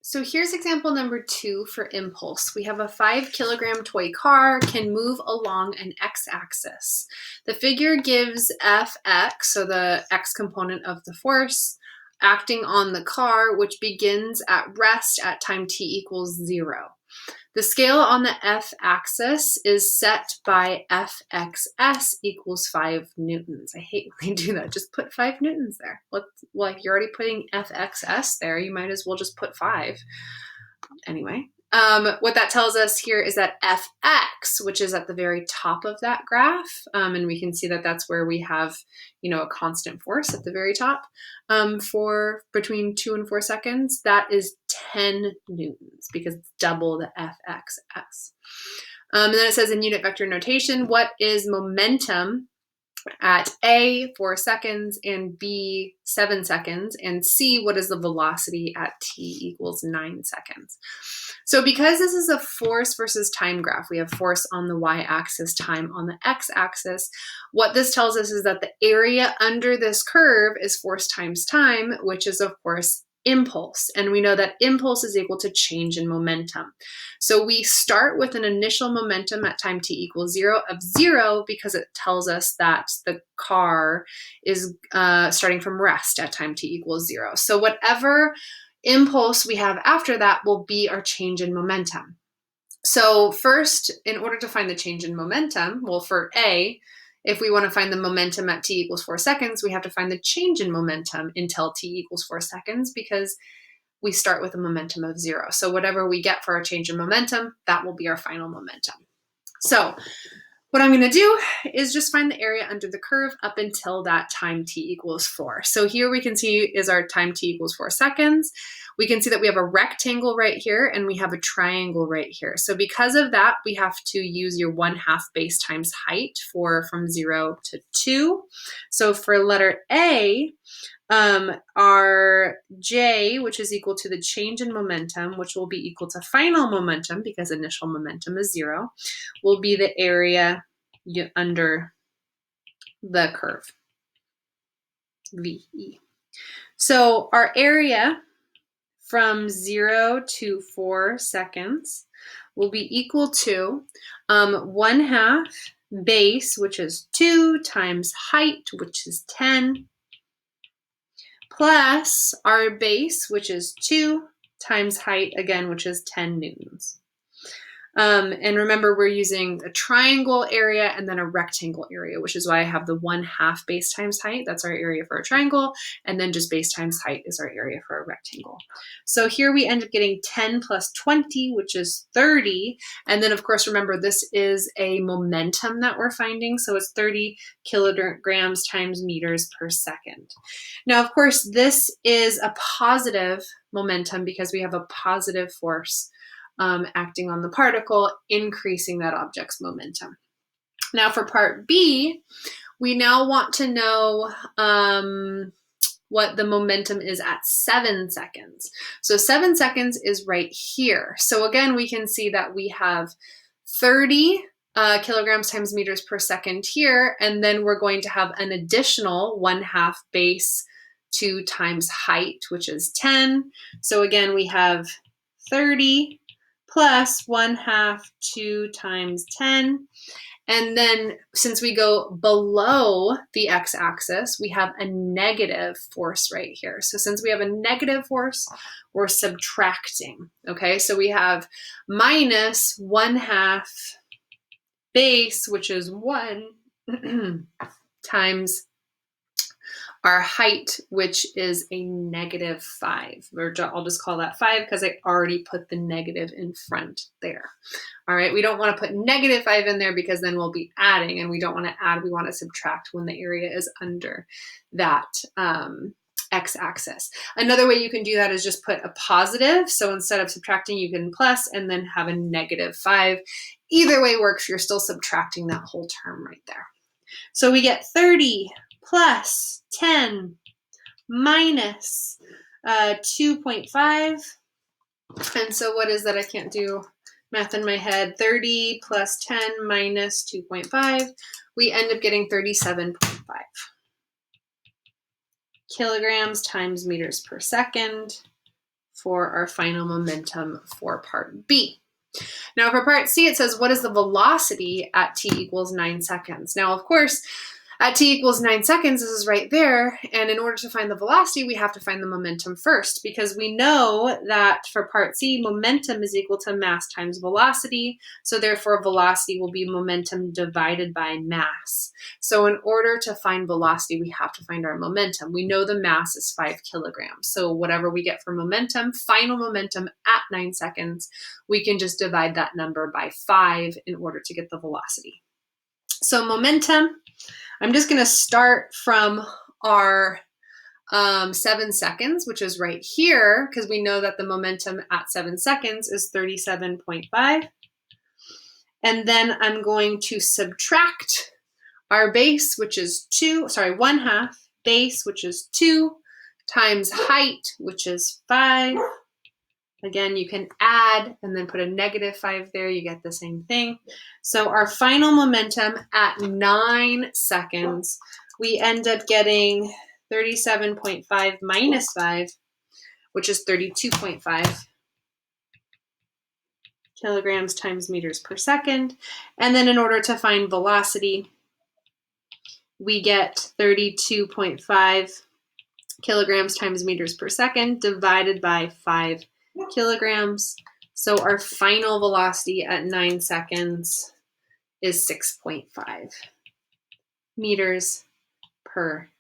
So here's example number 2 for impulse. We have a 5-kilogram toy car can move along an x-axis. The figure gives Fx, so the x component of the force, acting on the car, which begins at rest at time t equals 0. The scale on the f-axis is set by Fxs equals 5 newtons. I hate when they do that. Just put 5 newtons there. Well, if you're already putting Fxs there, you might as well just put 5. Anyway, what that tells us here is that Fx, which is at the very top of that graph, and we can see that that's where we have, a constant force at the very top for between 2 and 4 seconds, that is 10 newtons because it's double the Fxs. And then it says in unit vector notation, what is momentum at A, 4 seconds, and B, 7 seconds, and C, what is the velocity at T equals 9 seconds. So because this is a force versus time graph, we have force on the y-axis, time on the x-axis, what this tells us is that the area under this curve is force times time, which is, of course, impulse. And we know that impulse is equal to change in momentum. So we start with an initial momentum at time t equals 0 of 0 because it tells us that the car is starting from rest at time t equals 0. So whatever impulse we have after that will be our change in momentum. So first, in order to find the change in momentum, well, for A, if we want to find the momentum at t equals 4 seconds, we have to find the change in momentum until t equals 4 seconds because we start with a momentum of 0. So whatever we get for our change in momentum, that will be our final momentum. So what I'm going to do is just find the area under the curve up until that time t equals 4. So here we can see is our time t equals 4 seconds. We can see that we have a rectangle right here and we have a triangle right here. So because of that, we have to use your 1/2 base times height from 0 to 2. So for letter A, our J, which is equal to the change in momentum, which will be equal to final momentum because initial momentum is 0, will be the area under the curve, VE. So our area from 0 to 4 seconds will be equal to 1/2 base, which is 2, times height, which is 10, plus our base, which is 2, times height, again, which is 10 newtons. And remember, we're using a triangle area and then a rectangle area, which is why I have the 1/2 base times height. That's our area for a triangle. And then just base times height is our area for a rectangle. So here we end up getting 10 plus 20, which is 30. And then, of course, remember, this is a momentum that we're finding. So it's 30 kilograms times meters per second. Now, of course, this is a positive momentum because we have a positive force acting on the particle, increasing that object's momentum. Now for part B, we now want to know what the momentum is at 7 seconds. So 7 seconds is right here. So again, we can see that we have 30 kilograms times meters per second here, and then we're going to have an additional 1/2 base 2 times height, which is 10. So again, we have 30 plus 1/2 2 times 10. And then since we go below the x-axis, we have a negative force right here. So since we have a negative force, we're subtracting. Okay, so we have minus 1/2 base, which is 1, times our height, which is a -5. I'll just call that 5 because I already put the negative in front there. All right, we don't want to put -5 in there because then we'll be adding, and we don't want to add, we want to subtract when the area is under that x-axis. Another way you can do that is just put a positive. So instead of subtracting, you can plus and then have a -5. Either way works, you're still subtracting that whole term right there. So we get 30 plus 10 minus 2.5. And so what is that? I can't do math in my head. 30 plus 10 minus 2.5. We end up getting 37.5 kilograms times meters per second for our final momentum for part B. Now for part C, it says, what is the velocity at t equals 9 seconds? Now, of course, at t equals 9 seconds, this is right there. And in order to find the velocity, we have to find the momentum first, because we know that for part C, momentum is equal to mass times velocity. So therefore, velocity will be momentum divided by mass. So in order to find velocity, we have to find our momentum. We know the mass is 5 kilograms. So whatever we get for momentum, final momentum at 9 seconds, we can just divide that number by 5 in order to get the velocity. So momentum, I'm just going to start from our 7 seconds, which is right here, because we know that the momentum at 7 seconds is 37.5. And then I'm going to subtract our base, which is 1/2 base, which is 2, times height, which is 5. Again, you can add and then put a -5 there, you get the same thing. So our final momentum at 9 seconds, we end up getting 37.5 minus 5, which is 32.5 kilograms times meters per second. And then in order to find velocity, we get 32.5 kilograms times meters per second divided by 5 kilograms. So our final velocity at 9 seconds is 6.5 meters per